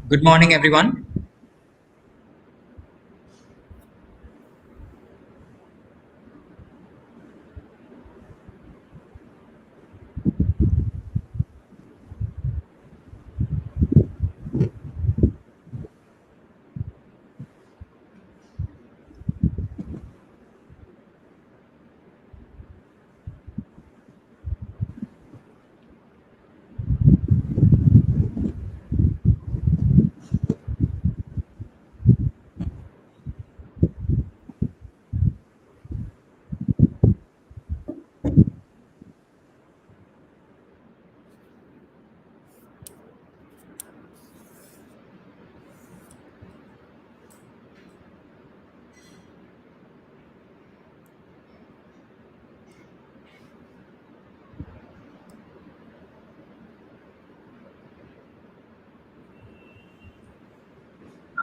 Good morning, everyone.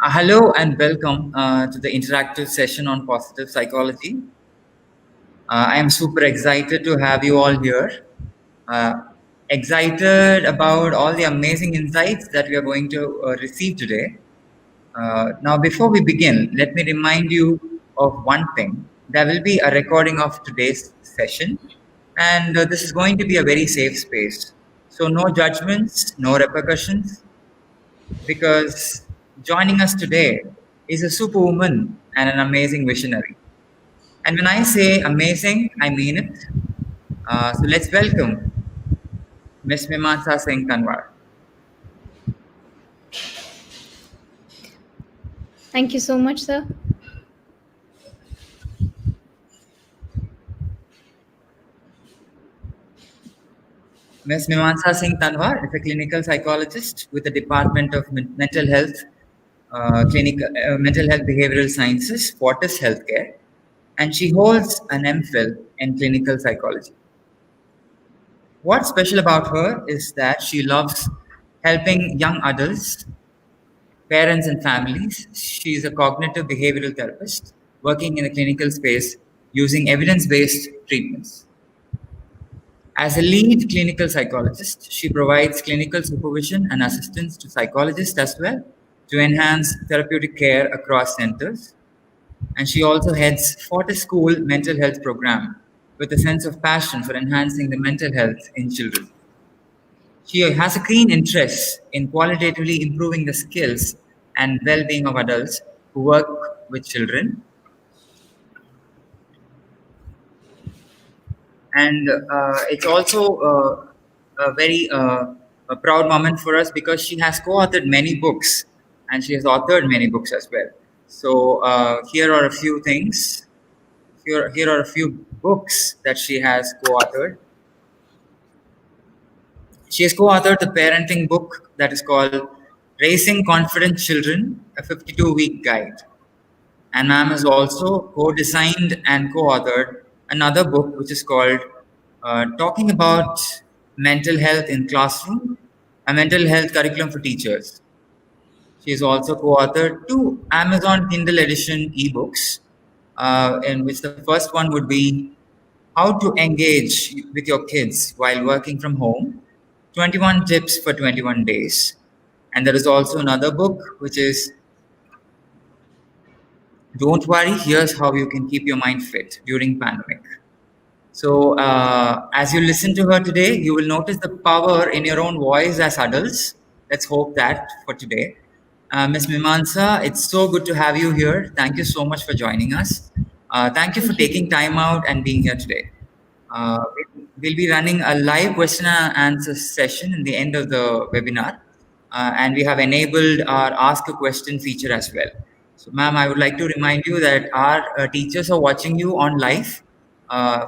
Hello and welcome to the interactive session on positive psychology. I am super excited to have you all here. Uh, Excited about all the amazing insights that we are going to receive today. Now, before we begin, let me remind you of one thing. There will be a recording of today's session, and this is going to be a very safe space. So, no judgments, no repercussions, because joining us today is a superwoman and an amazing visionary. And when I say amazing, I mean it. So let's welcome Miss Mimantsa Singh Tanwar. Thank you so much, sir. Miss Mimantsa Singh Tanwar is a clinical psychologist with the Department of Mental Health, Mental Health Behavioral Sciences, Fortis Healthcare, and she holds an MPhil in clinical psychology. What's special about her is that she loves helping young adults, parents, and families. She is a cognitive behavioral therapist working in the clinical space using evidence based treatments. As a lead clinical psychologist, she provides clinical supervision and assistance to psychologists as well to enhance therapeutic care across centers. And she also heads Fortis School mental health program with a sense of passion for enhancing the mental health in children. She has a keen interest in qualitatively improving the skills and well being of adults who work with children. And it's also a very a proud moment for us because she has co authored many books and she has authored many books as well. So, here are a few things. Here are a few books that she has co authored. She has co authored the parenting book that is called Raising Confident Children, a 52-week guide. And ma'am has also co designed and co authored another book which is called Talking About Mental Health in Classroom, a mental health curriculum for teachers. She has also co authored two Amazon Kindle edition ebooks, in which the first one would be How to Engage with Your Kids While Working from Home, 21 Tips for 21 Days. And there is also another book which is Don't Worry, Here's How You Can Keep Your Mind Fit During Pandemic. So, as you listen to her today, you will notice the power in your own voice as adults. Let's hope that for today. Ms. Mimansa, it's so good to have you here. Thank you so much for joining us. Thank you for Thank you. taking time out and being here today. We'll be running a live question and answer session in the end of the webinar, and we have enabled our Ask a Question feature as well. So, ma'am, I would like to remind you that our teachers are watching you on live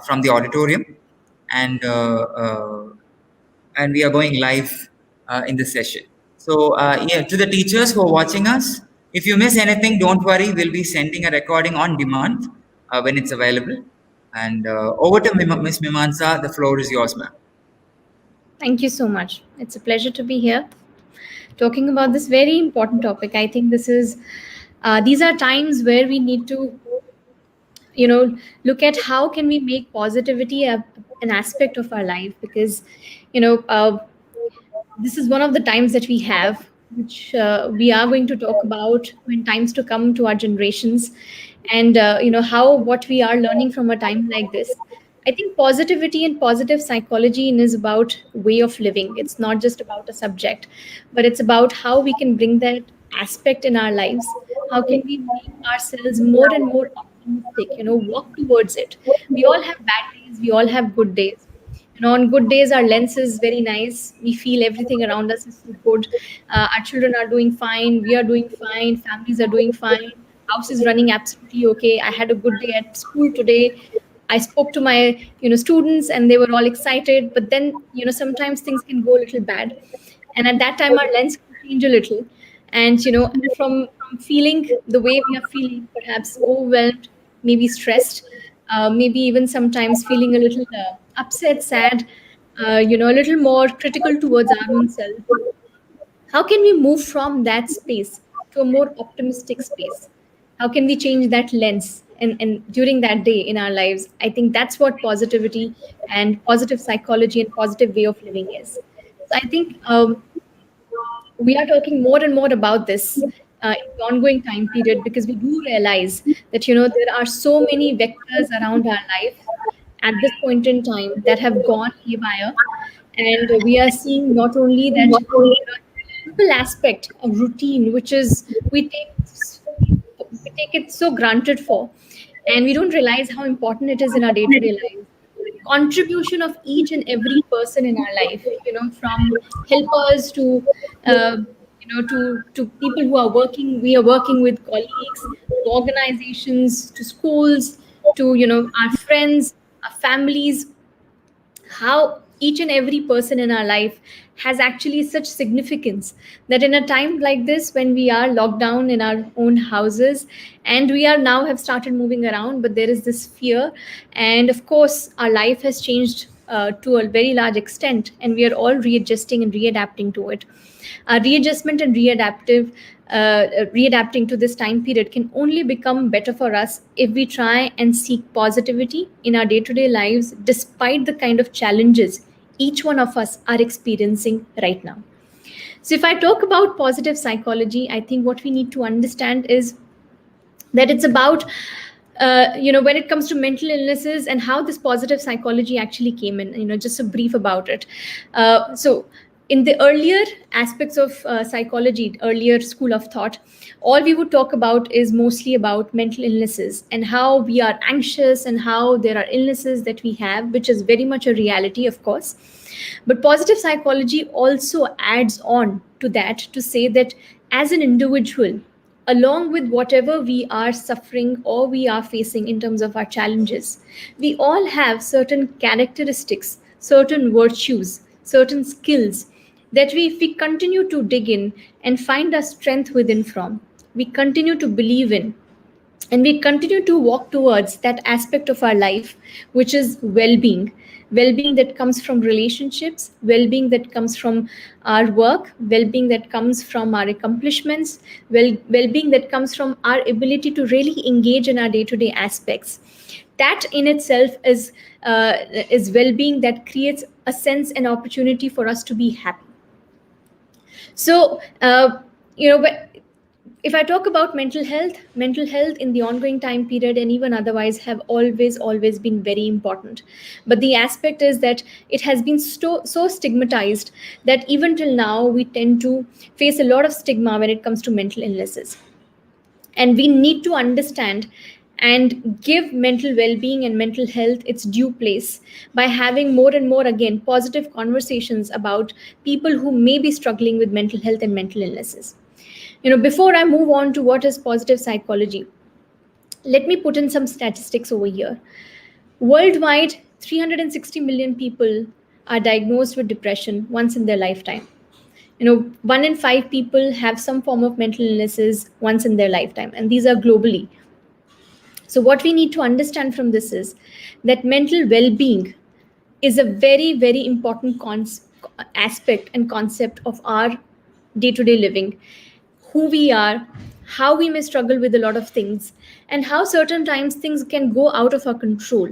from the auditorium, and and we are going live in this session. So, yeah, to the teachers who are watching us, if you miss anything, don't worry. We'll be sending a recording on demand when it's available. And over to Miss Mimansa. The floor is yours, ma'am. Thank you so much. It's a pleasure to be here talking about this very important topic. I think these are times where we need to, look at how can we make positivity an aspect of our life because, you know, uh, this is one of the times that we have. which we are going to talk about when times to come to our generations, and how what we are learning from a time like this. I think positivity and positive psychology is about way of living. It's not just about a subject, but it's about how we can bring that aspect in our lives. How can we make ourselves more and more optimistic? Walk towards it. We all have bad days. We all have good days. On good days, our lens is very nice. We feel everything around us is so good. Our children are doing fine. We are doing fine. Families are doing fine. House is running absolutely okay. I had a good day at school today. I spoke to my students, and they were all excited. But then sometimes things can go a little bad, and at that time our lens can change a little. And from feeling the way we are feeling, perhaps overwhelmed, maybe stressed, maybe even sometimes feeling a little upset, sad, a little more critical towards our own self. How can we move from that space to a more optimistic space? How can we change that lens and during that day in our lives? I think that's what positivity and positive psychology and positive way of living is. So I think we are talking more and more about this in the ongoing time period, because we do realize that there are so many vectors around our life at this point in time that have gone haywire, and we are seeing not only that simple aspect of routine, which is we take it so granted for, and we don't realize how important it is in our day-to-day lives. Contribution of each and every person in our life, from helpers to uh, to people who are working, we are working with colleagues, to organizations, to schools, to our friends, our families. How each and every person in our life has actually such significance, that in a time like this, when we are locked down in our own houses, and we are now have started moving around, but there is this fear, and of course our life has changed to a very large extent, and we are all readjusting and readapting to it. Readjustment and readapting to this time period can only become better for us if we try and seek positivity in our day-to-day lives, despite the kind of challenges each one of us are experiencing right now. So if I talk about positive psychology, I think what we need to understand is that it's about when it comes to mental illnesses and how this positive psychology actually came in, just a brief about it. So in the earlier aspects of psychology, earlier school of thought, all we would talk about is mostly about mental illnesses and how we are anxious and how there are illnesses that we have, which is very much a reality, of course. But positive psychology also adds on to that to say that as an individual, along with whatever we are suffering or we are facing in terms of our challenges, we all have certain characteristics, certain virtues, certain skills that if we continue to dig in and find our strength within from, we continue to believe in, and we continue to walk towards that aspect of our life, which is well-being that comes from relationships, well-being that comes from our work, well-being that comes from our accomplishments, well-being that comes from our ability to really engage in our day-to-day aspects. That in itself is well-being that creates a sense and opportunity for us to be happy. So but if I talk about mental health in the ongoing time period and even otherwise have always been very important. But the aspect is that it has been so stigmatized that even till now we tend to face a lot of stigma when it comes to mental illnesses. And we need to understand and give mental well-being and mental health its due place by having more and more, again, positive conversations about people who may be struggling with mental health and mental illnesses. Before I move on to what is positive psychology, let me put in some statistics over here. Worldwide, 360 million people are diagnosed with depression once in their lifetime. 1 in 5 people have some form of mental illnesses once in their lifetime, and these are globally. So, what we need to understand from this is that mental well being is a very, very important aspect and concept of our day to day living. Who we are, how we may struggle with a lot of things, and how certain times things can go out of our control.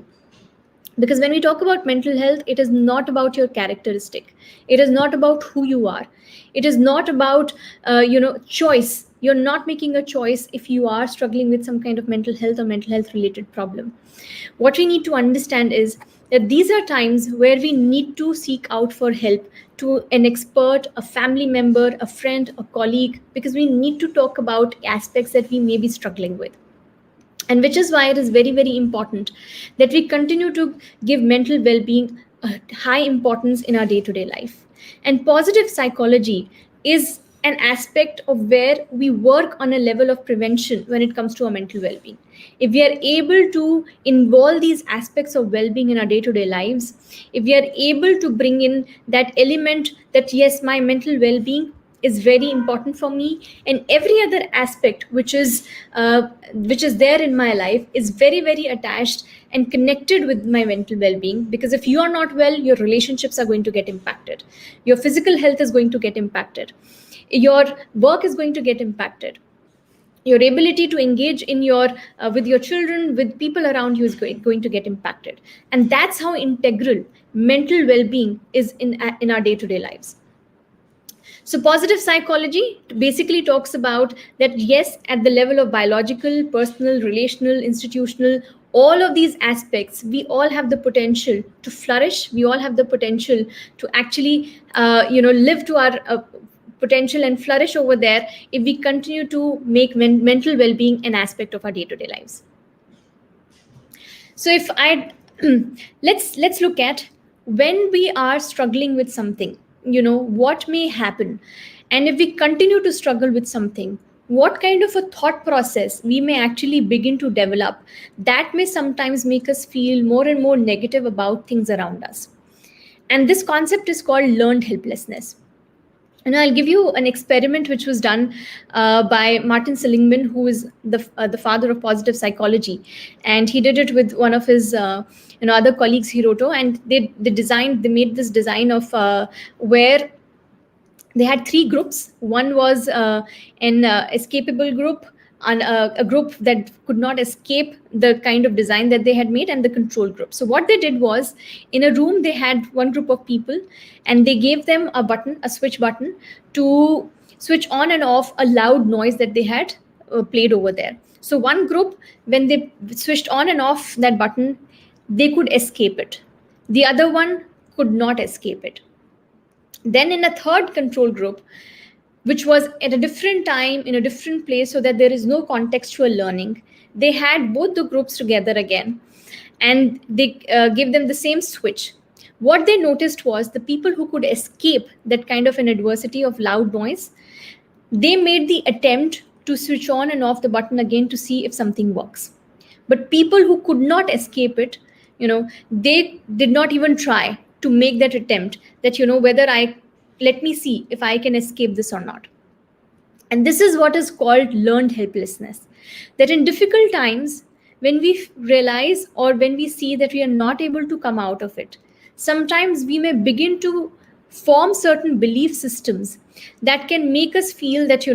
Because when we talk about mental health, it is not about your characteristic, it is not about who you are, it is not about choice. You're not making a choice if you are struggling with some kind of mental health or mental health related problem. What we need to understand is that these are times where we need to seek out for help to an expert, a family member, a friend, a colleague, because we need to talk about aspects that we may be struggling with. And which is why it is very very important that we continue to give mental well-being a high importance in our day-to-day life. And positive psychology is an aspect of where we work on a level of prevention when it comes to our mental well-being. If we are able to involve these aspects of well-being in our day-to-day lives, if we are able to bring in that element that yes, my mental well-being is very important for me, and every other aspect which is there in my life is very very attached and connected with my mental well-being. Because if you are not well, your relationships are going to get impacted, your physical health is going to get impacted, your work is going to get impacted, your ability to engage in your with your children, with people around you is going to get impacted. And that's how integral mental well-being is in our day-to-day lives. So, positive psychology basically talks about that, yes, at the level of biological, personal, relational, institutional, all of these aspects, we all have the potential to flourish. We all have the potential to actually, live to our potential and flourish over there if we continue to make mental well being an aspect of our day to day lives. So if I let's look at when we are struggling with something, what may happen, and if we continue to struggle with something, what kind of a thought process we may actually begin to develop that may sometimes make us feel more and more negative about things around us. And this concept is called learned helplessness. And I'll give you an experiment which was done by Martin Seligman, who is the father of positive psychology, and he did it with one of his other colleagues, Hiroto, and they made this design of where they had three groups. One was an escapable group, and a group that could not escape the kind of design that they had made, and the control group. So what they did was, in a room they had one group of people, and they gave them a switch button, to switch on and off a loud noise that they had played over there. So one group, when they switched on and off that button, they could escape it. The other one could not escape it. Then in a third control group, which was at a different time in a different place, so that there is no contextual learning, they had both the groups together again, and they gave them the same switch. What they noticed was the people who could escape that kind of an adversity of loud noise, they made the attempt to switch on and off the button again to see if something works. But people who could not escape it, they did not even try to make that attempt, that whether I let me see if I can escape this or not. And this is what is called learned helplessness. That in difficult times, when we realize or when we see that we are not able to come out of it, sometimes we may begin to form certain belief systems that can make us feel that,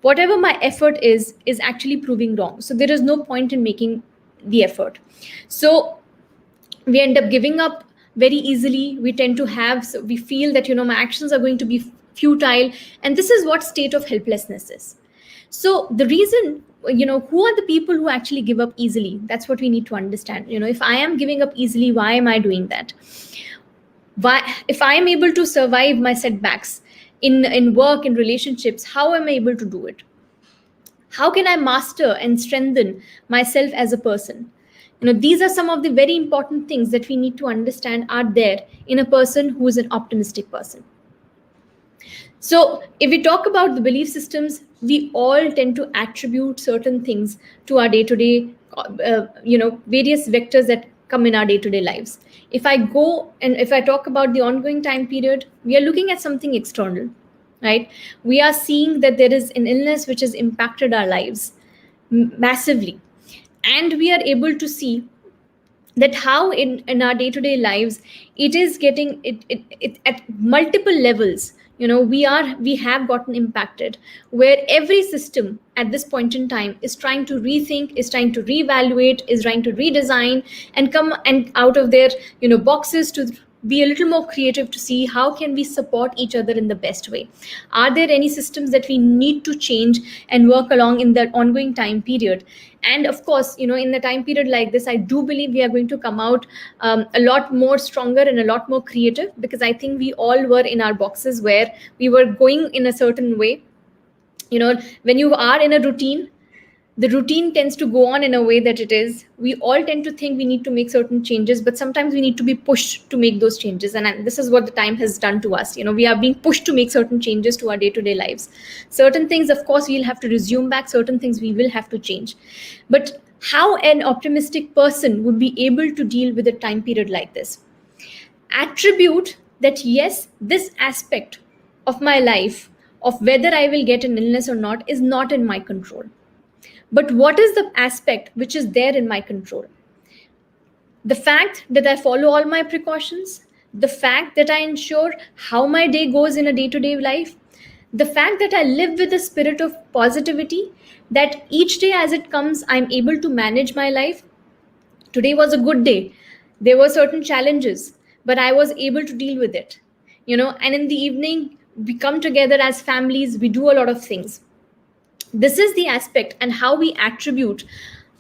whatever my effort is actually proving wrong. So there is no point in making the effort. So we end up giving up very easily. We tend to have, so we feel that my actions are going to be futile, and this is what state of helplessness is. So the reason, who are the people who actually give up easily? That's what we need to understand. If I am giving up easily, why am I doing that? Why, if I am able to survive my setbacks in work, in relationships, how am I able to do it? How can I master and strengthen myself as a person? These are some of the very important things that we need to understand are there in a person who is an optimistic person. So if we talk about the belief systems, we all tend to attribute certain things to our day-to-day various vectors that come in our day-to-day lives. If I talk about the ongoing time period, we are looking at something external, right? We are seeing that there is an illness which has impacted our lives massively, and we are able to see that how in our day-to-day lives it is getting it at multiple levels we have gotten impacted, where every system at this point in time is trying to rethink, is trying to reevaluate, is trying to redesign, and come and out of their boxes to be a little more creative to see how can we support each other in the best way. Are there any systems that we need to change and work along in that ongoing time period? And of course, in the time period like this, I do believe we are going to come out a lot more stronger and a lot more creative, because I think we all were in our boxes where we were going in a certain way. When you are in a routine, the routine tends to go on in a way that it is. We all tend to think we need to make certain changes, but sometimes we need to be pushed to make those changes. And this is what the time has done to us. We are being pushed to make certain changes to our day to day lives. Certain things, of course, we'll have to resume back, certain things we will have to change. But how an optimistic person would be able to deal with a time period like this? Attribute that, yes, this aspect of my life, of whether I will get an illness or not, is not in my control. But what is the aspect which is there in my control? The fact that I follow all my precautions, the fact that I ensure how my day goes in a day to day life, the fact that I live with a spirit of positivity, that each day as it comes, I'm able to manage my life. Today was a good day. There were certain challenges, but I was able to deal with it. And in the evening, we come together as families, we do a lot of things. This is the aspect, and how we attribute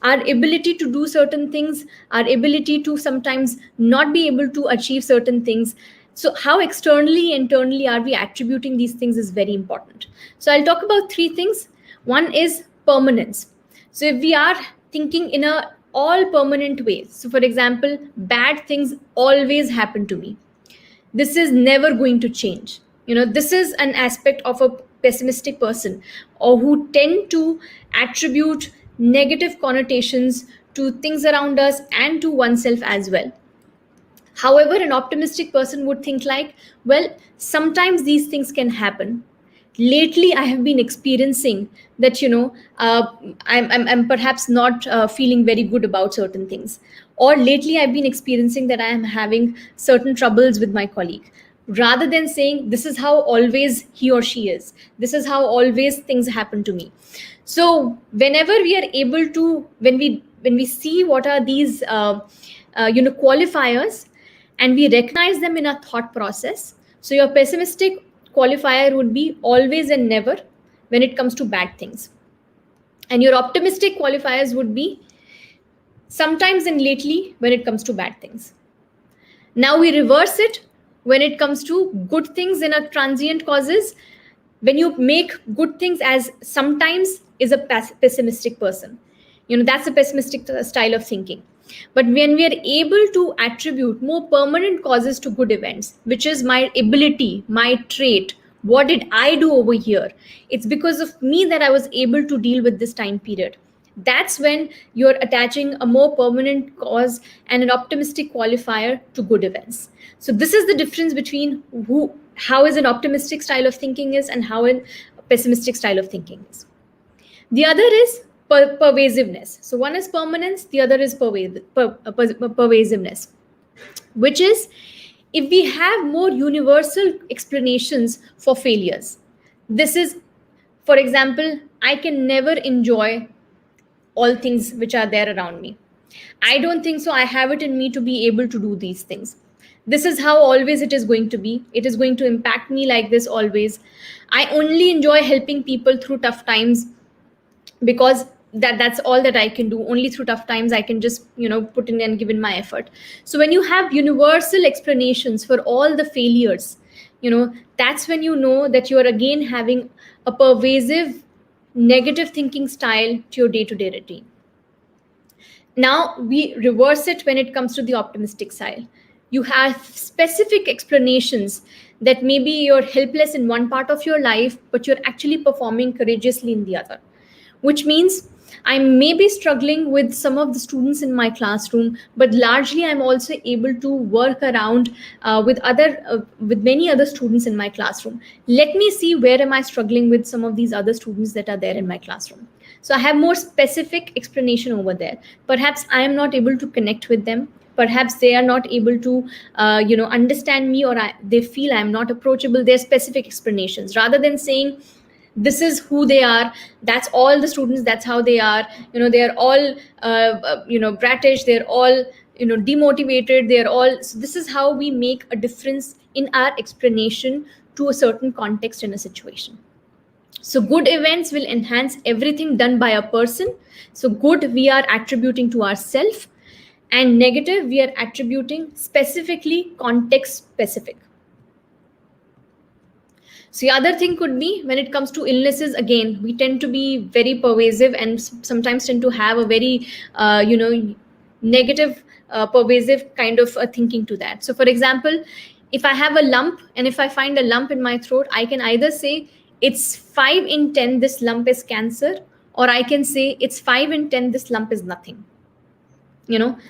our ability to do certain things, our ability to sometimes not be able to achieve certain things. So how externally, internally are we attributing these things is very important. So I'll talk about three things. One is permanence. So if we are thinking in a all permanent way, so for example, bad things always happen to me, this is never going to change. This is an aspect of a pessimistic person, or who tend to attribute negative connotations to things around us and to oneself as well. However, an optimistic person would think like, well, sometimes these things can happen. Lately, I have been experiencing that, I'm perhaps not feeling very good about certain things. Or lately, I've been experiencing that I am having certain troubles with my colleague. Rather than saying, this is how always he or she is, this is how always things happen to me. So whenever we are able to, when we see what are these, qualifiers, and we recognize them in our thought process. So your pessimistic qualifier would be always and never when it comes to bad things. And your optimistic qualifiers would be sometimes and lately when it comes to bad things. Now we reverse it when it comes to good things in a transient causes. When you make good things as sometimes is a pessimistic person. That's a pessimistic style of thinking. But when we are able to attribute more permanent causes to good events, which is my ability, my trait, what did I do over here? It's because of me that I was able to deal with this time period. That's when you're attaching a more permanent cause and an optimistic qualifier to good events. So this is the difference between how is an optimistic style of thinking is and how a pessimistic style of thinking is. The other is pervasiveness. So one is permanence, the other is pervasiveness, which is if we have more universal explanations for failures. This is, for example, I can never enjoy all things which are there around me. I don't think so. I have it in me to be able to do these things. This is how always it is going to be. It is going to impact me like this always. I only enjoy helping people through tough times because that's all that I can do. Only through tough times I can just put in and give in my effort. So when you have universal explanations for all the failures, that's when you know that you are again having a pervasive negative thinking style to your day-to-day routine. Now we reverse it when it comes to the optimistic style. You have specific explanations that maybe you're helpless in one part of your life, but you're actually performing courageously in the other, which means I may be struggling with some of the students in my classroom, but largely I'm also able to work around with many other students in my classroom. Let me see where am I struggling with some of these other students that are there in my classroom. So I have more specific explanation over there. Perhaps I am not able to connect with them. Perhaps they are not able to understand me, or they feel I'm not approachable. Their specific explanations, rather than saying this is who they are, that's all the students, that's how they are, they're all bratish, they're all demotivated, they're all. So this is how we make a difference in our explanation to a certain context in a situation. So good events will enhance everything done by a person. So good we are attributing to ourselves, and negative we are attributing specifically context specific. So the other thing could be, when it comes to illnesses, again, we tend to be very pervasive and sometimes tend to have a very, negative, pervasive kind of thinking to that. So, for example, if I have a lump and if I find a lump in my throat, I can either say it's 5 in 10 this lump is cancer, or I can say it's 5 in 10 this lump is nothing.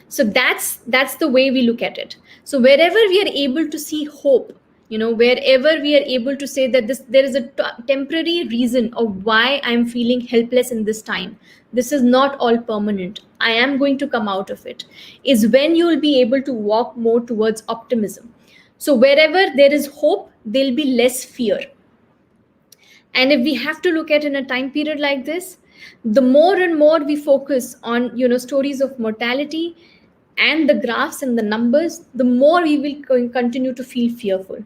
So that's the way we look at it. So wherever we are able to see hope, wherever we are able to say that there is a temporary reason of why I'm feeling helpless in this time, this is not all permanent, I am going to come out of it, is when you will be able to walk more towards optimism. So wherever there is hope, there'll be less fear. And if we have to look at in a time period like this, the more and more we focus on stories of mortality and the graphs and the numbers, the more we will continue to feel fearful.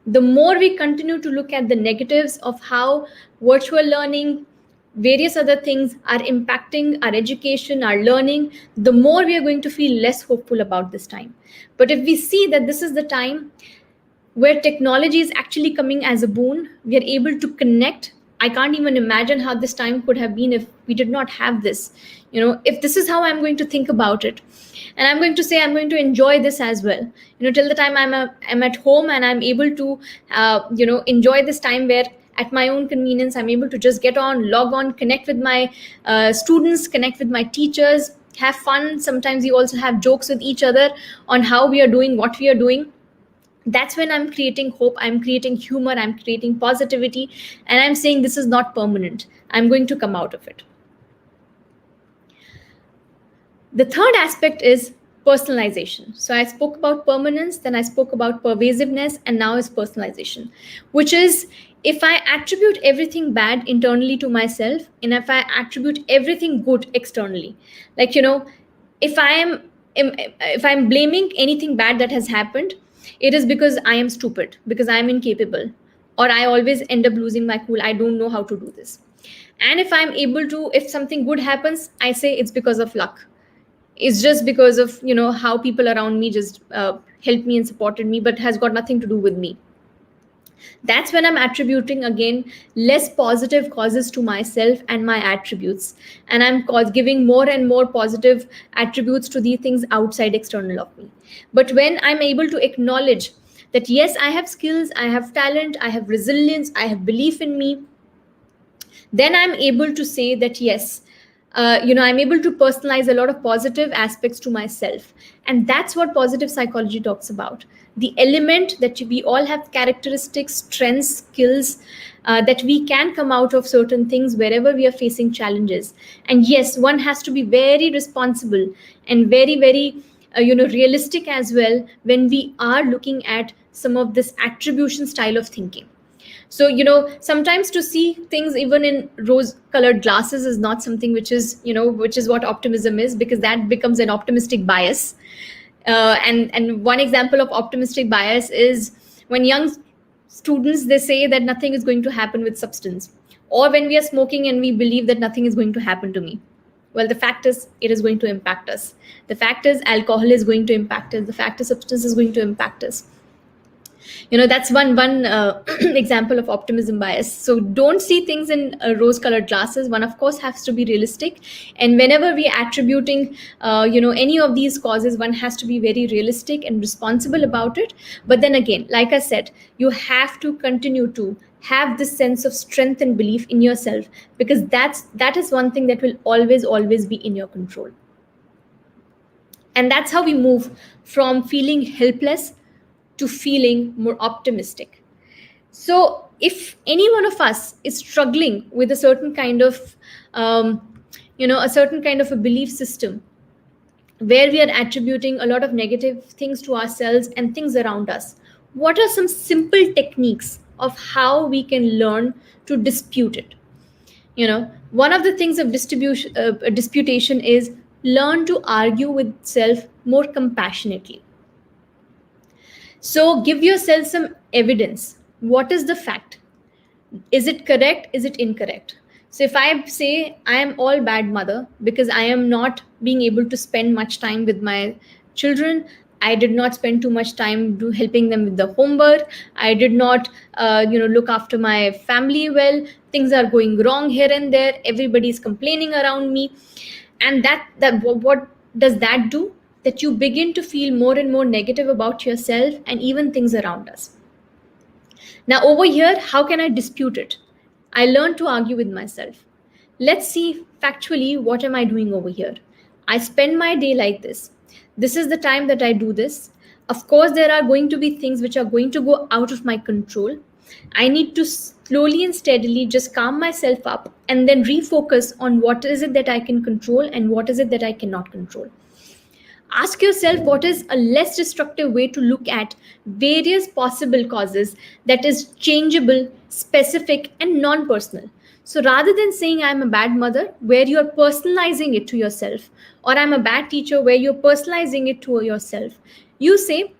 The more we continue to look at the negatives of how virtual learning, various other things are impacting our education, our learning, the more we are going to feel less hopeful about this time. But if we see that this is the time where technology is actually coming as a boon, we are able to connect. I can't even imagine how this time could have been if we did not have this. If this is how I'm going to think about it, and I'm going to say I'm going to enjoy this as well. Till the time I'm at home and I'm able to, enjoy this time where at my own convenience I'm able to just get on, log on, connect with my students, connect with my teachers, have fun. Sometimes we also have jokes with each other on how we are doing, what we are doing. That's when I'm creating hope, I'm creating humor, I'm creating positivity, and I'm saying this is not permanent, I'm going to come out of it. The third aspect is personalization. So I spoke about permanence, then I spoke about pervasiveness, and now is personalization, which is if I attribute everything bad internally to myself, and if I attribute everything good externally, like if I'm blaming anything bad that has happened, it is because I am stupid, because I am incapable, or I always end up losing my cool, I don't know how to do this. And if I'm able to, if something good happens, I say it's because of luck, it's just because of how people around me just helped me and supported me, but has got nothing to do with me. That's when I'm attributing again less positive causes to myself and my attributes, and I'm giving more and more positive attributes to the things outside external of me. But when I'm able to acknowledge that yes, I have skills, I have talent, I have resilience, I have belief in me, then I'm able to say that yes, I'm able to personalize a lot of positive aspects to myself. And that's what positive psychology talks about, the element that we all have characteristics, strengths, skills, that we can come out of certain things wherever we are facing challenges. And yes, one has to be very responsible and very very realistic as well when we are looking at some of this attribution style of thinking. So sometimes to see things even in rose colored glasses is not something which is which is what optimism is, because that becomes an optimistic bias. And one example of optimistic bias is when young students, they say that nothing is going to happen with substance, or when we are smoking and we believe that nothing is going to happen to me. Well, the fact is it is going to impact us. The fact is alcohol is going to impact us. The fact is substance is going to impact us. That's one example of optimism bias. So don't see things in rose colored glasses. One of course has to be realistic, and whenever we are attributing any of these causes, one has to be very realistic and responsible about it. But then again, like I said, you have to continue to have this sense of strength and belief in yourself, because that is one thing that will always be in your control. And that's how we move from feeling helpless to feeling more optimistic. So if any one of us is struggling with a certain kind of um, a certain kind of a belief system where we are attributing a lot of negative things to ourselves and things around us, what are some simple techniques of how we can learn to dispute it? One of the things of disputation is learn to argue with self more compassionately. So give yourself some evidence. What is the fact? Is it correct? Is it incorrect? So if I say I am all bad mother because I am not being able to spend much time with my children, I did not spend too much time helping them with the homework, I did not look after my family well, things are going wrong here and there, everybody is complaining around me, and what does that do? That you begin to feel more and more negative about yourself and even things around us. Now, over here, how can I dispute it? I learn to argue with myself. Let's see factually what am I doing over here. I spend my day like this. This is the time that I do this. Of course, there are going to be things which are going to go out of my control. I need to slowly and steadily just calm myself up and then refocus on what is it that I can control and what is it that I cannot control. Ask yourself what is a less destructive way to look at various possible causes that is changeable, specific, and non personal. So rather than saying I'm a bad mother, where you're personalizing it to yourself, or I'm a bad teacher, where you're personalizing it to yourself, you say,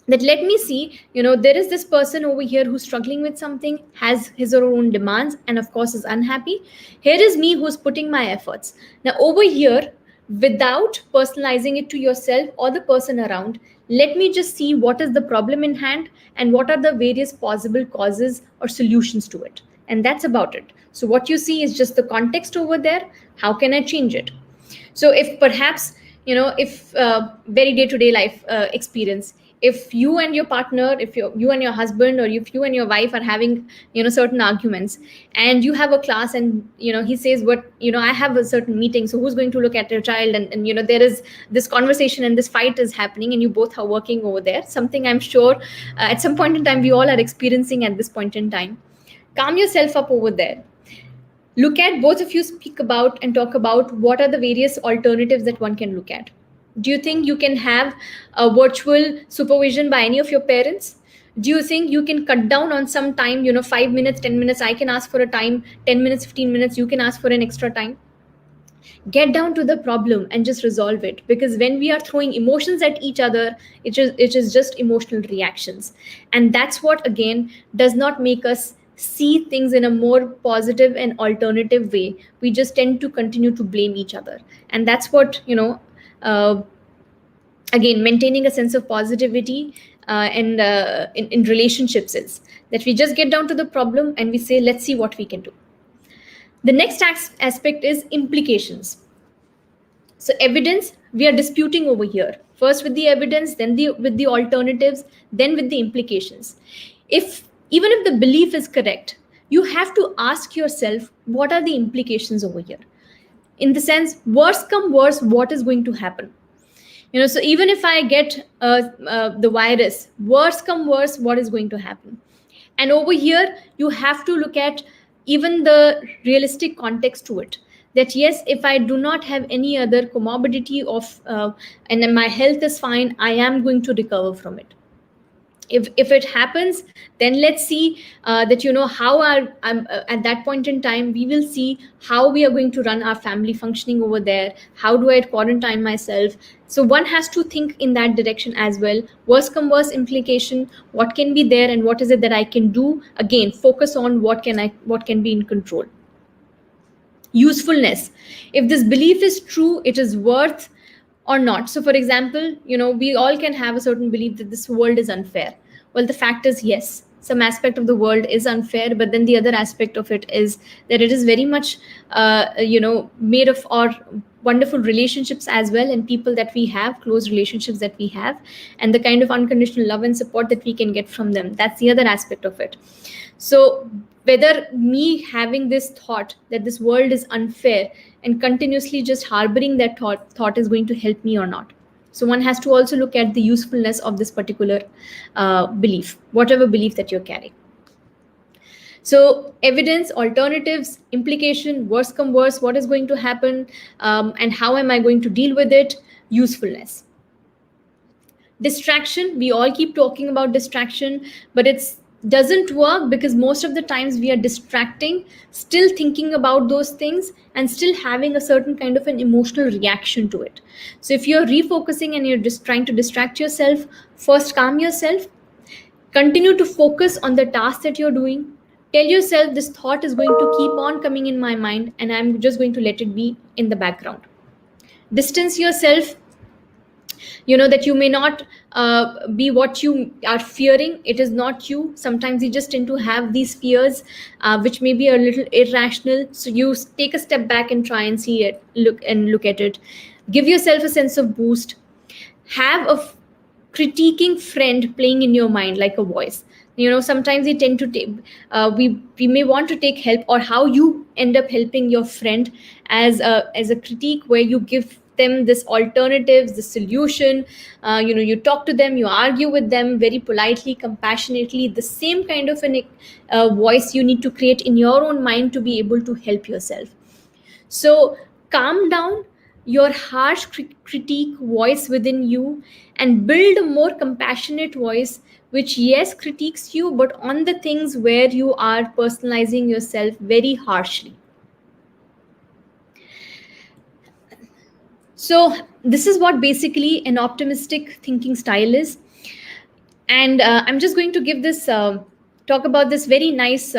that let me see, there is this person over here who's struggling with something, has his or her own demands, and of course is unhappy. Here is me who's putting my efforts. Now over here, without personalizing it to yourself or the person around, let me just see what is the problem in hand and what are the various possible causes or solutions to it, and that's about it. So what you see is just the context over there. How can I change it? So if perhaps, if very day to day life experience, if you and your partner, if you and your husband, or if you and your wife are having certain arguments, and you have a class, and he says, what, I have a certain meeting, so who's going to look at your child, and there is this conversation and this fight is happening, and you both are working over there, something I'm sure at some point in time we all are experiencing at this point in time. Calm yourself up over there. Look at, both of you speak about and talk about what are the various alternatives that one can look at. Do you think you can have a virtual supervision by any of your parents? Do you think you can cut down on some time, 5 minutes, 10 minutes, I can ask for a time, 10 minutes, 15 minutes, you can ask for an extra time? Get down to the problem and just resolve it, because when we are throwing emotions at each other, it is just emotional reactions, and that's what again does not make us see things in a more positive and alternative way. We just tend to continue to blame each other, and that's what uh, again maintaining a sense of positivity and in relationships is that we just get down to the problem and we say, let's see what we can do. The next aspect is implications. So evidence, we are disputing over here. First with the evidence, then with the alternatives, then with the implications. If even if the belief is correct, you have to ask yourself, what are the implications over here? In the sense, worse come worse, what is going to happen? So even if I get the virus, worse come worse, what is going to happen? And over here, you have to look at even the realistic context to it, that yes, if I do not have any other comorbidity of and then my health is fine, I am going to recover from it. If it happens, then let's see that how at that point in time we will see how we are going to run our family functioning over there. How do I quarantine myself? So one has to think in that direction as well. Worst come worst implication, what can be there and what is it that I can do? Again, focus on what can be in control. Usefulness, if this belief is true, it is worth or not. So for example, we all can have a certain belief that this world is unfair. Well, the fact is, yes, some aspect of the world is unfair, but then the other aspect of it is that it is very much made of our wonderful relationships as well, and people that we have, close relationships that we have, and the kind of unconditional love and support that we can get from them. That's the other aspect of it. So whether me having this thought that this world is unfair and continuously just harboring that thought is going to help me or not. So one has to also look at the usefulness of this particular belief, whatever belief that you're carrying. So evidence, alternatives, implication, worse come worse, what is going to happen, and how am I going to deal with it, usefulness. Distraction, we all keep talking about distraction, but it's doesn't work because most of the times we are distracting, still thinking about those things and still having a certain kind of an emotional reaction to it. So if you're refocusing and you're just trying to distract yourself, first calm yourself, continue to focus on the task that you're doing. Tell yourself this thought is going to keep on coming in my mind and I'm just going to let it be in the background. Distance yourself, that you may not be what you are fearing. It is not you. Sometimes you just tend to have these fears, which may be a little irrational, so you take a step back and try and see it, look at it. Give yourself a sense of boost. Have a critiquing friend playing in your mind like a voice. Sometimes we tend to take, we may want to take help, or how you end up helping your friend as a critique, where you give them this alternatives, the solution. You talk to them, you argue with them very politely, compassionately. The same kind of an voice you need to create in your own mind to be able to help yourself. So calm down your harsh critique voice within you and build a more compassionate voice, which, yes, critiques you, but on the things where you are personalizing yourself very harshly. So, this is what basically an optimistic thinking style is. And I'm just going to give this, talk about this very nice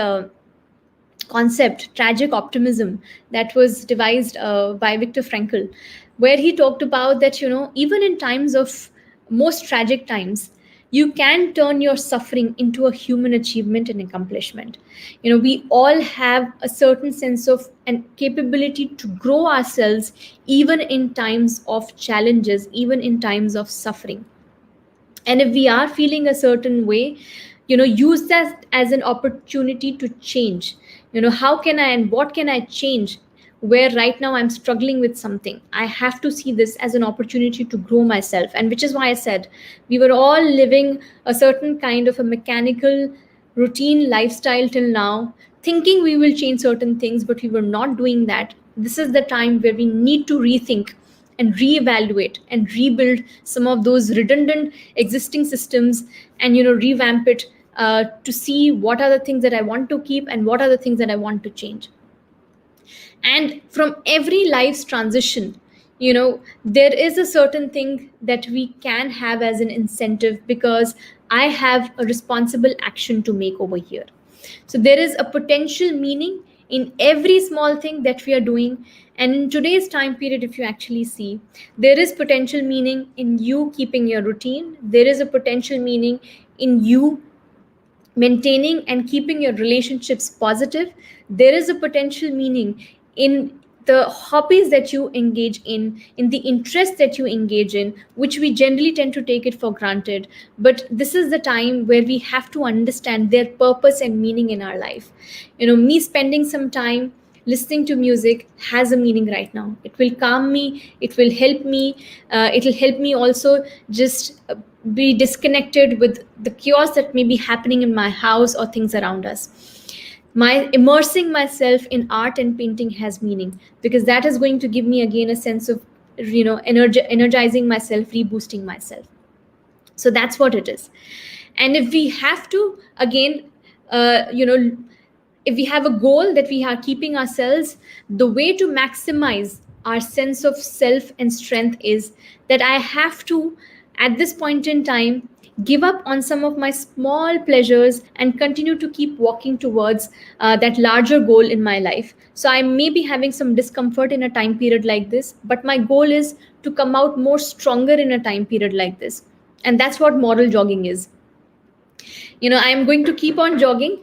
concept, tragic optimism, that was devised by Viktor Frankl, where he talked about that, even in times of most tragic times, you can turn your suffering into a human achievement and accomplishment. We all have a certain sense of and capability to grow ourselves, even in times of challenges, even in times of suffering. And if we are feeling a certain way, use that as an opportunity to change. How can I and what can I change, where right now I'm struggling with something? I have to see this as an opportunity to grow myself. And which is why I said we were all living a certain kind of a mechanical routine lifestyle till now, thinking we will change certain things, but we were not doing that. This is the time where we need to rethink and reevaluate and rebuild some of those redundant existing systems, and revamp it, to see what are the things that I want to keep and what are the things that I want to change. And from every life's transition, there is a certain thing that we can have as an incentive, because I have a responsible action to make over here. So there is a potential meaning in every small thing that we are doing. And in today's time period, if you actually see, there is potential meaning in you keeping your routine. There is a potential meaning in you maintaining and keeping your relationships positive. There is a potential meaning in the hobbies that you engage in the interests that you engage in, which we generally tend to take it for granted. But this is the time where we have to understand their purpose and meaning in our life. Me spending some time listening to music has a meaning right now. It will calm me, it will help me, it will help me also just be disconnected with the chaos that may be happening in my house or things around us. My immersing myself in art and painting has meaning, because that is going to give me again a sense of energizing myself, reboosting myself. So that's what it is. And if we have to again, uh, you know if we have a goal that we are keeping ourselves, the way to maximize our sense of self and strength is that I have to, at this point in time, give up on some of my small pleasures and continue to keep walking towards that larger goal in my life. So I may be having some discomfort in a time period like this, but my goal is to come out more stronger in a time period like this. And that's what moral jogging is. I'm going to keep on jogging,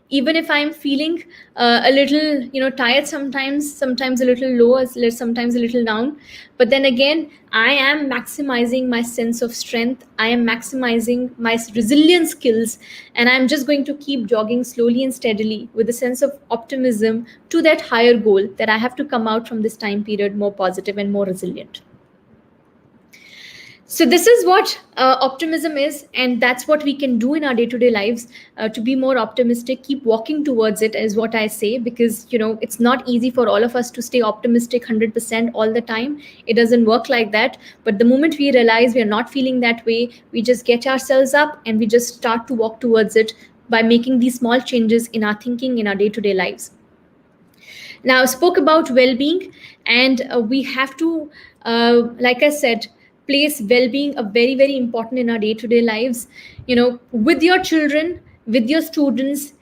even if I'm feeling a little tired, sometimes a little low, sometimes a little down. But then again, I am maximizing my sense of strength, I am maximizing my resilience skills, and I'm just going to keep jogging slowly and steadily with a sense of optimism to that higher goal, that I have to come out from this time period more positive and more resilient. So this is what optimism is, and that's what we can do in our day-to-day lives, to be more optimistic. Keep walking towards it is what I say, because it's not easy for all of us to stay optimistic 100% all the time. It doesn't work like that. But the moment we realize we are not feeling that way, we just get ourselves up and we just start to walk towards it by making these small changes in our thinking, in our day-to-day lives. Now, I spoke about well-being, and we have to, like I said, place well-being a very, very important in our day-to-day lives. With your children, with your students,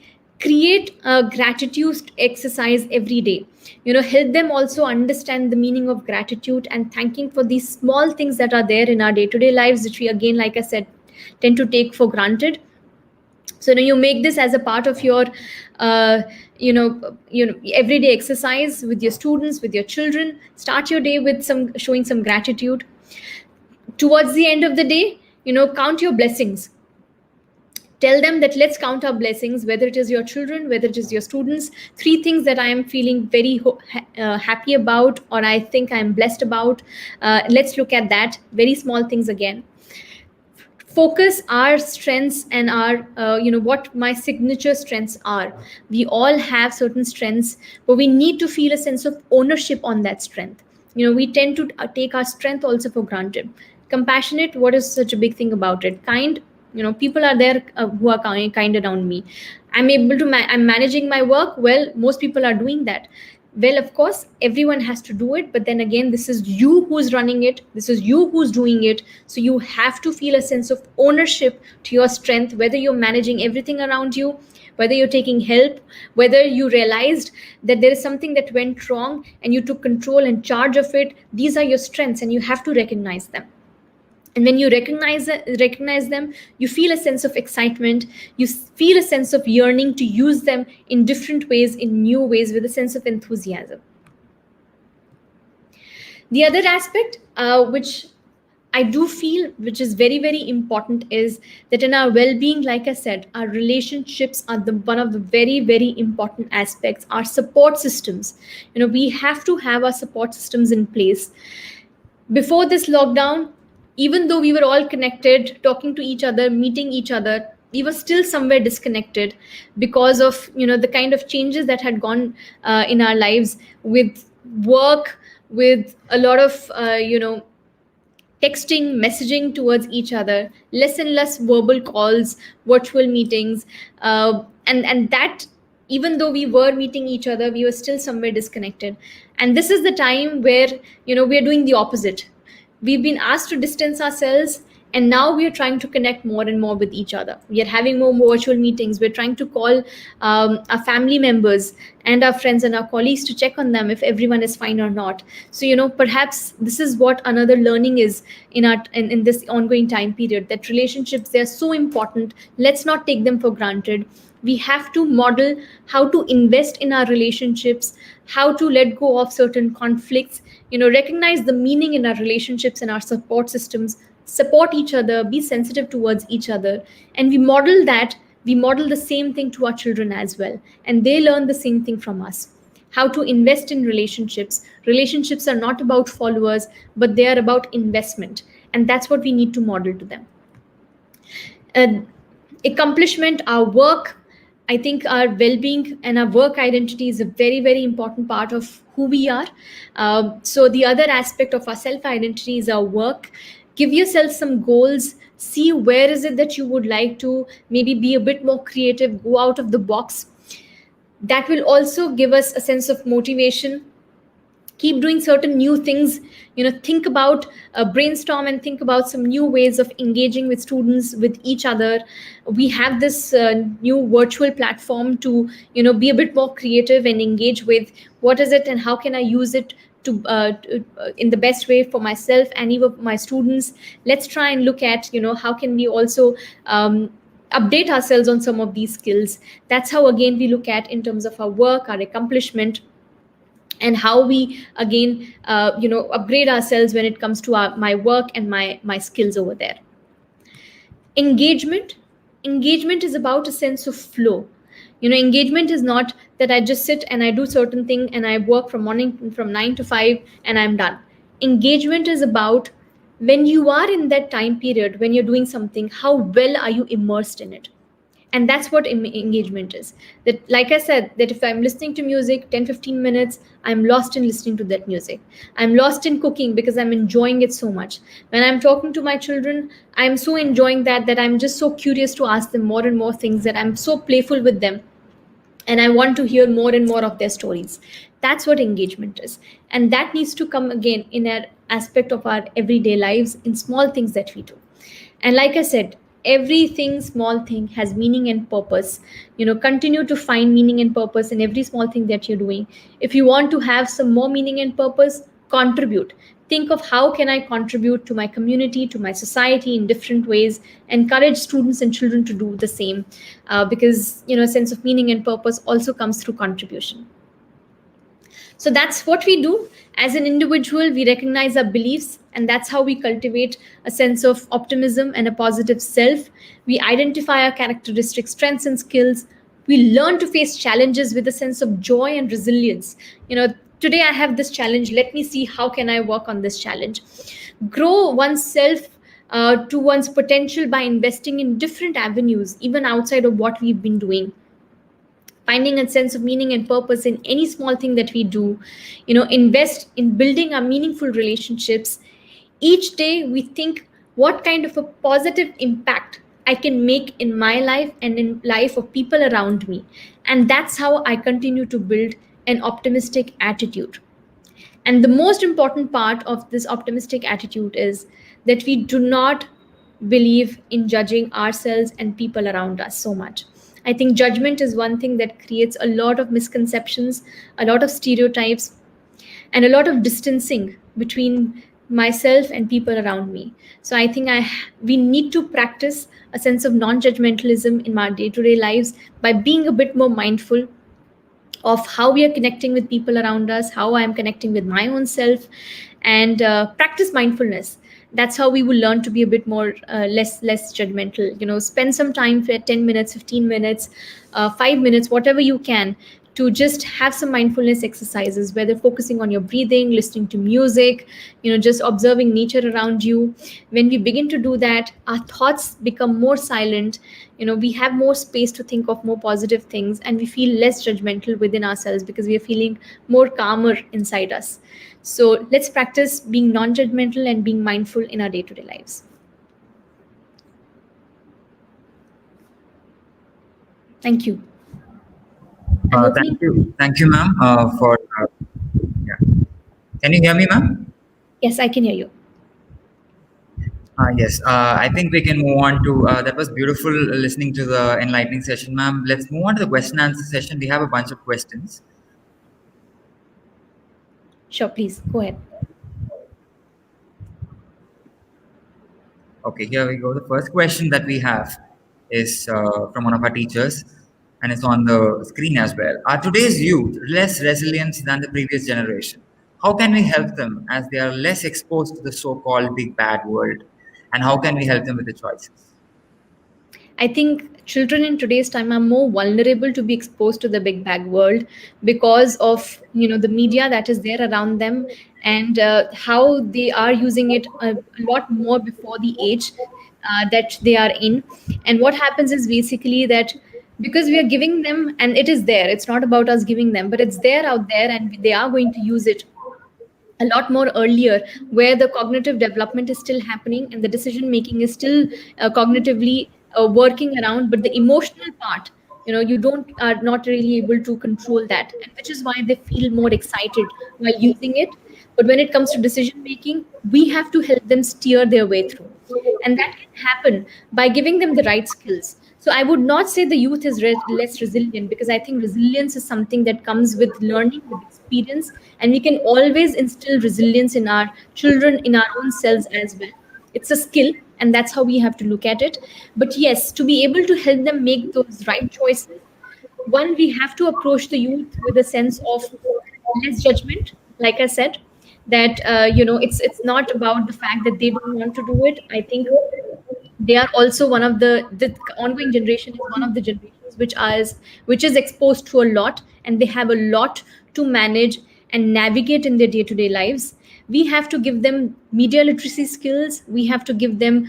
create a gratitude exercise every day. Help them also understand the meaning of gratitude and thanking for these small things that are there in our day-to-day lives, which we, again, like I said, tend to take for granted. So now you make this as a part of your everyday exercise with your students, with your children. Start your day with some showing some gratitude. Towards the end of the day, count your blessings. Tell them that let's count our blessings, whether it is your children, whether it is your students. Three things that I am feeling very happy about, or I think I'm blessed about. Let's look at that. Very small things again. Focus our strengths and our what my signature strengths are. We all have certain strengths, but we need to feel a sense of ownership on that strength. We tend to take our strength also for granted. Compassionate, what is such a big thing about it? Kind, people are there who are kind around me. I'm managing my work well. Most people are doing that well. Of course, everyone has to do it, but then again, this is you who's running it, this is you who's doing it. So you have to feel a sense of ownership to your strength, whether you're managing everything around you, whether you're taking help, whether you realized that there is something that went wrong and you took control and charge of it. These are your strengths, and you have to recognize them. And when you recognize them, you feel a sense of excitement. You feel a sense of yearning to use them in different ways, in new ways, with a sense of enthusiasm. The other aspect, which I do feel, which is very, very important, is that in our well-being, like I said, our relationships are the one of the very, very important aspects. Our support systems, we have to have our support systems in place. Before this lockdown, even though we were all connected, talking to each other, meeting each other, we were still somewhere disconnected because of the kind of changes that had gone in our lives, with work, with a lot of texting, messaging towards each other, less and less verbal calls, virtual meetings, and that, even though we were meeting each other, we were still somewhere disconnected. And this is the time where we are doing the opposite. We've been asked to distance ourselves, and now we are trying to connect more and more with each other. We are having more virtual meetings. We're trying to call our family members and our friends and our colleagues to check on them if everyone is fine or not. So perhaps this is what another learning is in this ongoing time period, that relationships, they're so important. Let's not take them for granted. We have to model how to invest in our relationships, how to let go of certain conflicts, recognize the meaning in our relationships and our support systems, support each other, be sensitive towards each other. And we model the same thing to our children as well, and they learn the same thing from us. How to invest in relationships. Relationships are not about followers, but they are about investment, and that's what we need to model to them. uh, Accomplishment, our work, I think our well-being and our work identity is a very, very important part of who we are. So the other aspect of our self-identity is our work. Give yourself some goals. See where is it that you would like to maybe be a bit more creative, go out of the box. That will also give us a sense of motivation. Keep doing certain new things. Think about, brainstorm and think about some new ways of engaging with students, with each other. We have this new virtual platform to be a bit more creative and engage with what is it and how can I use it in the best way for myself and even my students. Let's try and look at how can we also update ourselves on some of these skills. That's how, again, we look at in terms of our work, our accomplishment, and how we, again, upgrade ourselves when it comes to my work and my skills over there. Engagement is about a sense of flow. Engagement is not that I just sit and I do certain thing and I work from 9 to 5 and I'm done. Engagement is about when you are in that time period, when you're doing something, how well are you immersed in it? And that's what engagement is. That, like I said, that if I'm listening to music 10, 15 minutes, I'm lost in listening to that music. I'm lost in cooking because I'm enjoying it so much. When I'm talking to my children, I'm so enjoying that I'm just so curious to ask them more and more things, that I'm so playful with them, and I want to hear more and more of their stories. That's what engagement is. And that needs to come again in an aspect of our everyday lives, in small things that we do. And like I said, everything small thing has meaning and purpose. Continue to find meaning and purpose in every small thing that you're doing. If you want to have some more meaning and purpose, contribute. Think of how can I contribute to my community, to my society in different ways. Encourage students and children to do the same, because a sense of meaning and purpose also comes through contribution. So that's what we do. As an individual, we recognize our beliefs, and that's how we cultivate a sense of optimism and a positive self. We identify our characteristic strengths and skills. We learn to face challenges with a sense of joy and resilience. Today I have this challenge. Let me see how can I work on this challenge. Grow oneself to one's potential by investing in different avenues, even outside of what we've been doing. Finding a sense of meaning and purpose in any small thing that we do. Invest in building our meaningful relationships. Each day we think, what kind of a positive impact I can make in my life and in life of people around me. And that's how I continue to build an optimistic attitude. And the most important part of this optimistic attitude is that we do not believe in judging ourselves and people around us so much. I think judgment is one thing that creates a lot of misconceptions, a lot of stereotypes, and a lot of distancing between myself and people around me. So I think we need to practice a sense of non-judgmentalism in our day-to-day lives by being a bit more mindful of how we are connecting with people around us, how I am connecting with my own self, and practice mindfulness. That's how we will learn to be a bit more less judgmental. Spend some time for 10 minutes, 15 minutes, 5 minutes, whatever you can, to just have some mindfulness exercises, whether focusing on your breathing, listening to music, just observing nature around you. When we begin to do that, our thoughts become more silent. We have more space to think of more positive things, and we feel less judgmental within ourselves because we are feeling more calmer inside us. So let's practice being non-judgmental and being mindful in our day-to-day lives. Thank you. I'm Thank opening. you. Thank you, ma'am, for. Yeah. Can you hear me, ma'am? Yes, I can hear you. Yes. I think we can move on to. That was beautiful listening to the enlightening session, ma'am. Let's move on to the question answer session. We have a bunch of questions. Sure, please go ahead. Okay, here we go. The first question that we have is from one of our teachers, and it's on the screen as well. Are today's youth less resilient than the previous generation? How can we help them as they are less exposed to the so called big bad world? And how can we help them with the choices? I think children in today's time are more vulnerable to be exposed to the big bag world because of the media that is there around them, and how they are using it a lot more before the age that they are in. And what happens is basically that, because we are giving them, and it is there, it's not about us giving them, but it's there out there, and they are going to use it a lot more earlier, where the cognitive development is still happening and the decision making is still cognitively working around, but the emotional part, you don't are not really able to control that, and which is why they feel more excited while using it. But when it comes to decision making, we have to help them steer their way through, and that can happen by giving them the right skills. So I would not say the youth is less resilient, because I think resilience is something that comes with learning, with experience, and we can always instill resilience in our children, in our own selves as well. It's a skill, and that's how we have to look at it. But yes, to be able to help them make those right choices, one, we have to approach the youth with a sense of less judgment. Like I said, that it's not about the fact that they don't want to do it. I think they are also one of the ongoing generation is one of the generations which is exposed to a lot, and they have a lot to manage and navigate in their day-to-day lives. We have to give them media literacy skills. We have to give them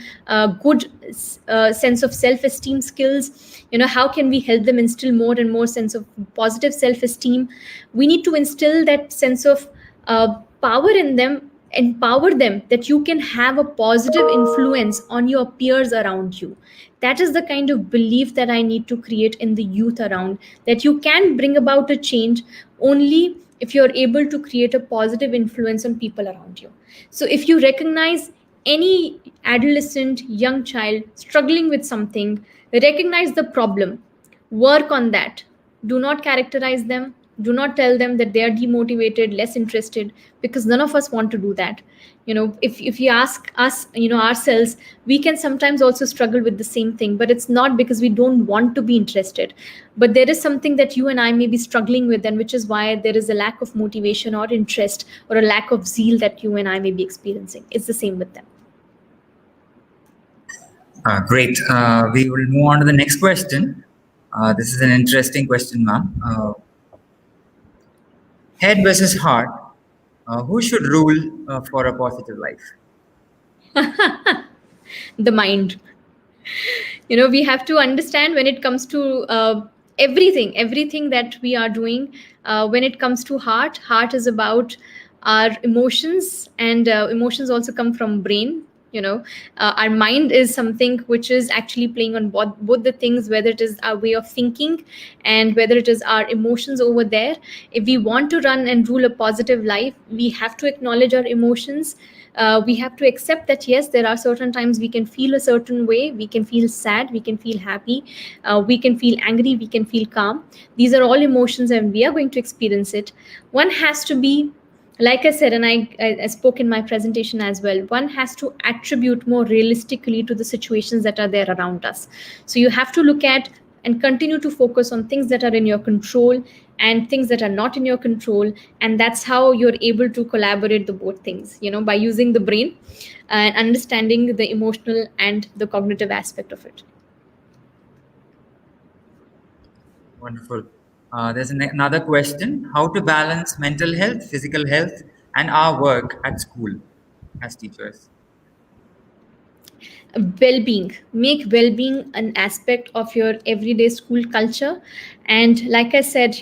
good sense of self esteem skills. How can we help them instill more and more sense of positive self esteem? We need to instill that sense of power in them, empower them, that you can have a positive influence on your peers around you. That is the kind of belief that I need to create in the youth around, that you can bring about a change only if you're able to create a positive influence on people around you. So if you recognize any adolescent, young child struggling with something, recognize the problem, work on that. Do not characterize them. Do not tell them that they are demotivated, less interested, because none of us want to do that. If you ask us, ourselves, we can sometimes also struggle with the same thing, but it's not because we don't want to be interested, but there is something that you and I may be struggling with, and which is why there is a lack of motivation or interest or a lack of zeal that you and I may be experiencing. It's the same with them. Great. We will move on to the next question. This is an interesting question, ma'am. Head versus heart. Who should rule for a positive life? The mind. We have to understand, when it comes to everything that we are doing, when it comes to heart is about our emotions, and emotions also come from brain. Our mind is something which is actually playing on both the things, whether it is our way of thinking and whether it is our emotions over there. If we want to run and rule a positive life, we have to acknowledge our emotions. We have to accept that yes, there are certain times we can feel a certain way. We can feel sad, we can feel happy, we can feel angry, we can feel calm. These are all emotions and we are going to experience it. One has to be, like I said, and I spoke in my presentation as well, one has to attribute more realistically to the situations that are there around us. So you have to look at and continue to focus on things that are in your control and things that are not in your control. And that's how you're able to collaborate the both things, by using the brain and understanding the emotional and the cognitive aspect of it. Wonderful. There's another question. How to balance mental health, physical health, and our work at school as teachers? Well-being, make well-being an aspect of your everyday school culture. And like I said,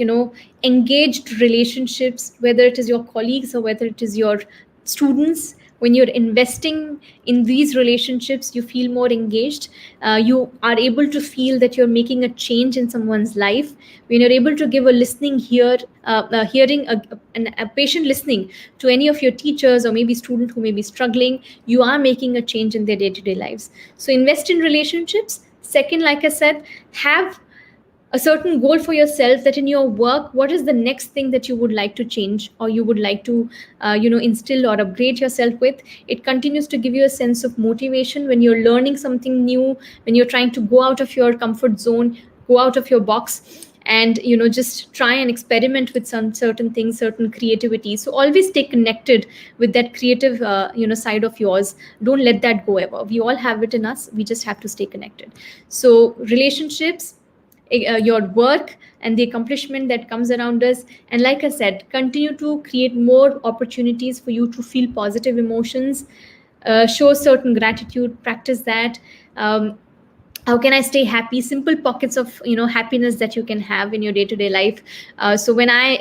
engaged relationships, whether it is your colleagues or whether it is your students, when you're investing in these relationships, you feel more engaged. You are able to feel that you're making a change in someone's life. When you're able to give a listening hearing, a patient listening to any of your teachers or maybe student who may be struggling, you are making a change in their day-to-day lives. So invest in relationships. Second, like I said, have a certain goal for yourself, that in your work, what is the next thing that you would like to change or you would like to instill or upgrade yourself with. It continues to give you a sense of motivation when you're learning something new, when you're trying to go out of your comfort zone, go out of your box, and just try and experiment with some certain things, certain creativity. So always stay connected with that creative side of yours. Don't let that go ever. We all have it in us, we just have to stay connected. So relationships, your work, and the accomplishment that comes around us. And like I said, continue to create more opportunities for you to feel positive emotions. Show certain gratitude, practice that. How can I stay happy? Simple pockets of happiness that you can have in your day-to-day life. So when I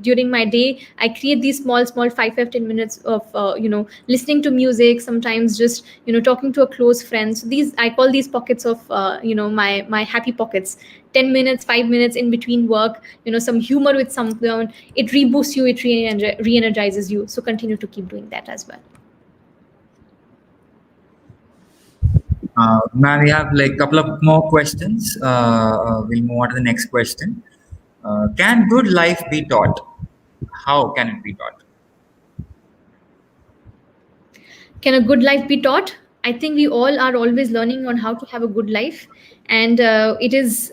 during my day, I create these small 5 to 10 minutes of listening to music, sometimes just talking to a close friend. So these, I call these pockets of my happy pockets. 10 minutes, 5 minutes in between work, some humor with someone, it reboosts you, it re-energizes you. So continue to keep doing that as well. Now we have like a couple of more questions. We'll move on to the next question. Can good life be taught? How can it be taught? Can a good life be taught? I think we all are always learning on how to have a good life, and it is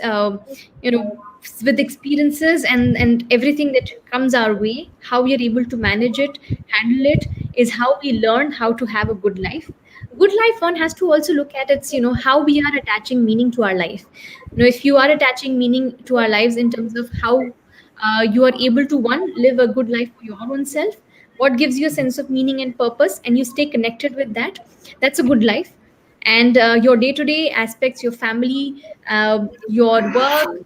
you know with experiences and everything that comes our way, how we are able to manage it, handle it, is how we learn how to have a good life. Good life, one has to also look at it's how we are attaching meaning to our life. If you are attaching meaning to our lives in terms of how you are able to, one, live a good life for your own self, what gives you a sense of meaning and purpose, and you stay connected with that, that's a good life. And your day-to-day aspects, your family, your work,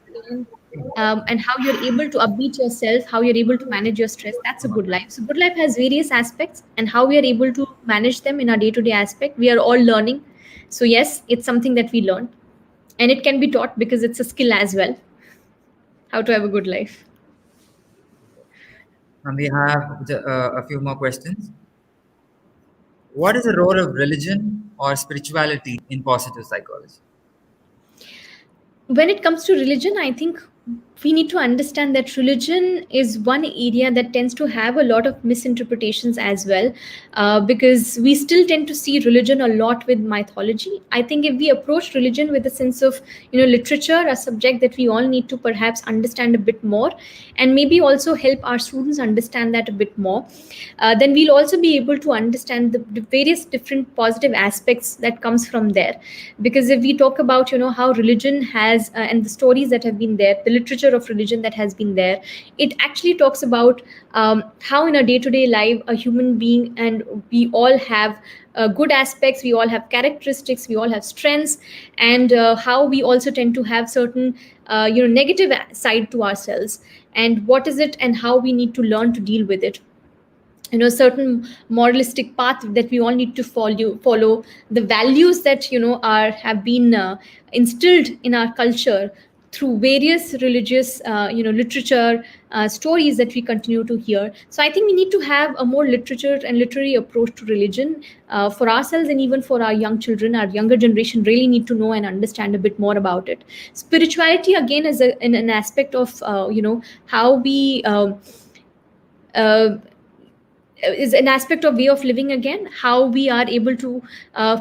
and how you're able to upbeat yourself, how you're able to manage your stress, that's a good life. So good life has various aspects, and how we are able to manage them in our day-to-day aspect, we are all learning. So yes, it's something that we learn, and it can be taught because it's a skill as well, how to have a good life. And we have a few more questions. What is the role of religion or spirituality in positive psychology? When it comes to religion, I think we need to understand that religion is one area that tends to have a lot of misinterpretations as well, because we still tend to see religion a lot with mythology. I think if we approach religion with a sense of, literature, a subject that we all need to perhaps understand a bit more, and maybe also help our students understand that a bit more, then we'll also be able to understand the various different positive aspects that comes from there. Because if we talk about, how religion has, and the stories that have been there, the literature of religion that has been there, it actually talks about how in a day-to-day life a human being, and we all have good aspects, we all have characteristics, we all have strengths, and how we also tend to have certain negative side to ourselves, and what is it and how we need to learn to deal with it. Certain moralistic path that we all need to follow, the values that are have been instilled in our culture through various religious literature, stories that we continue to hear. So I think we need to have a more literature and literary approach to religion, for ourselves, and even for our young children, our younger generation really need to know and understand a bit more about it. Spirituality again is an aspect of how we uh, is an aspect of way of living again, how we are able to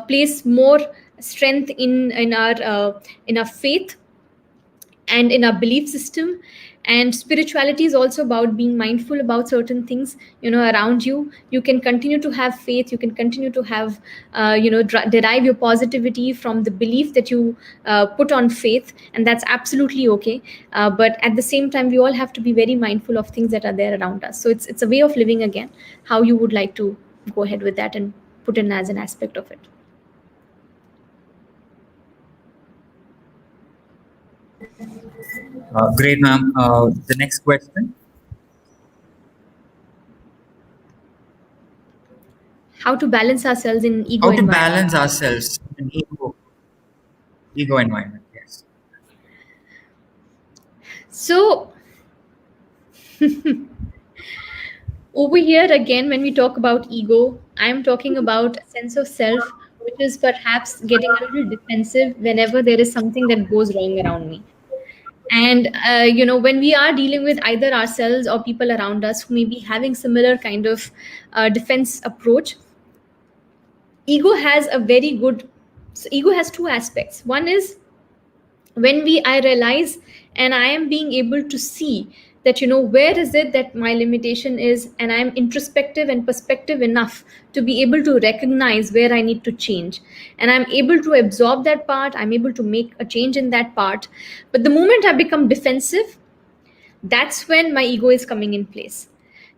place more strength in our faith and in our belief system. And spirituality is also about being mindful about certain things around you. You can continue to have faith, you can continue to have derive your positivity from the belief that you put on faith, and that's absolutely okay. But at the same time, we all have to be very mindful of things that are there around us. So it's a way of living again, how you would like to go ahead with that and put in as an aspect of it. Great, ma'am. The next question: How to balance ourselves in ego how to environment. balance ourselves in ego environment? Yes. So over here again, when we talk about ego, I'm talking about a sense of self which is perhaps getting a little defensive whenever there is something that goes wrong around me. And when we are dealing with either ourselves or people around us who may be having similar kind of defense approach, ego has a very good, so ego has two aspects. One is when we I realize and I am being able to see that where is it that my limitation is, and I'm introspective and perspective enough to be able to recognize where I need to change, and I'm able to absorb that part, I'm able to make a change in that part. But the moment I become defensive, that's when my ego is coming in place.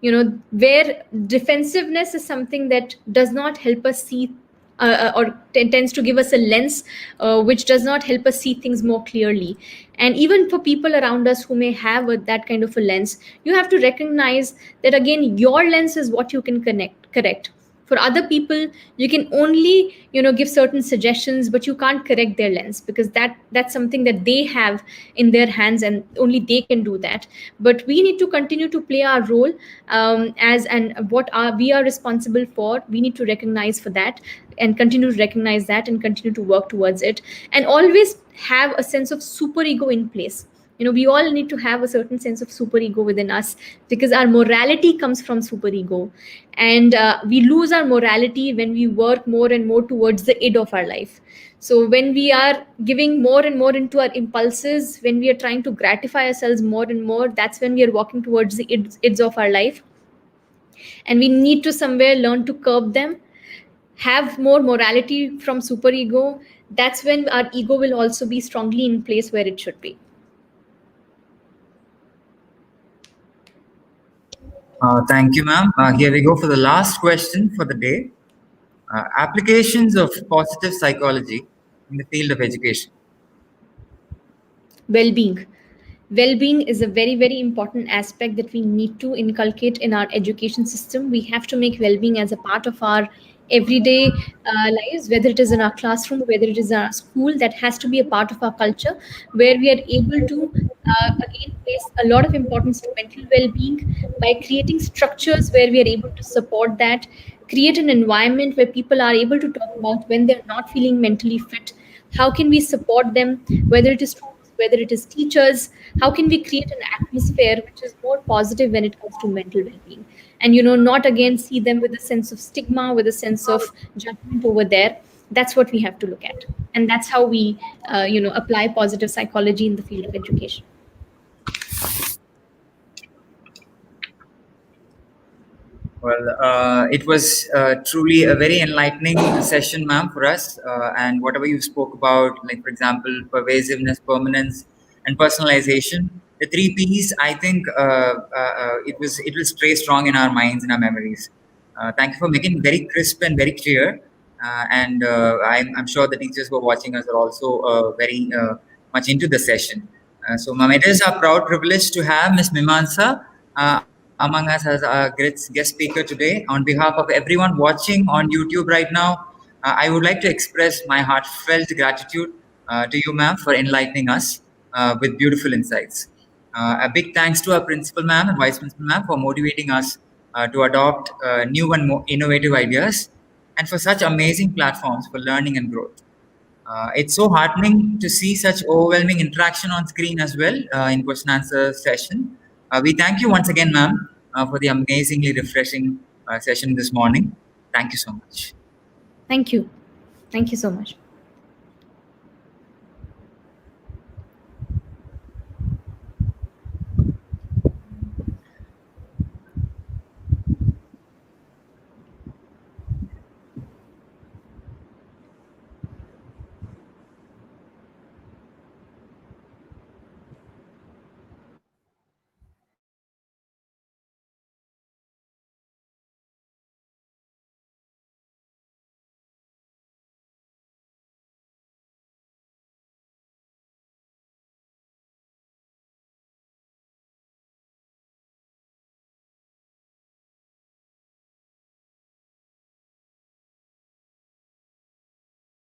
Where defensiveness is something that does not help us see, or tends to give us a lens which does not help us see things more clearly. And even for people around us who may have that kind of a lens, you have to recognize that again your lens is what you can correct. For other people, you can only give certain suggestions, but you can't correct their lens, because that's something that they have in their hands, and only they can do that. But we need to continue to play our role, as and what are we are responsible for, we need to recognize for that, and continue to recognize that, and continue to work towards it, and always have a sense of super ego in place. We all need to have a certain sense of super ego within us, because our morality comes from super ego. And we lose our morality when we work more and more towards the id of our life. So when we are giving more and more into our impulses, when we are trying to gratify ourselves more and more, that's when we are walking towards the ids of our life, and we need to somewhere learn to curb them, have more morality from super ego. That's when our ego will also be strongly in place where it should be. Thank you, ma'am. Here we go for the last question for the day. Applications of positive psychology in the field of education. Well-being. Well-being is a very, very important aspect that we need to inculcate in our education system. We have to make well-being as a part of our everyday lives, whether it is in our classroom, whether it is in our school. That has to be a part of our culture, where we are able to again place a lot of importance to mental well-being by creating structures where we are able to support that, create an environment where people are able to talk about when they're not feeling mentally fit. How can we support them, whether it is students, whether it is teachers? How can we create an atmosphere which is more positive when it comes to mental well-being, and not again see them with a sense of stigma, with a sense of judgment over there? That's what we have to look at, and that's how we apply positive psychology in the field of education. Well, it was truly a very enlightening session, ma'am, for us. And whatever you spoke about, like for example, pervasiveness, permanence, and personalization, the three P's, I think it will stay strong in our minds and our memories. Thank you for making very crisp and very clear. And I'm sure the teachers who are watching us are also very much into the session. So, ma'am, it is our proud privilege to have Miss Mimansa among us as our guest speaker today. On behalf of everyone watching on YouTube right now, I would like to express my heartfelt gratitude to you, ma'am, for enlightening us with beautiful insights. A big thanks to our principal, ma'am, and vice principal, ma'am, for motivating us to adopt new and more innovative ideas and for such amazing platforms for learning and growth. It's so heartening to see such overwhelming interaction on screen as well in question answer session. We thank you once again, ma'am, for the amazingly refreshing session this morning. Thank you so much. Thank you. Thank you so much.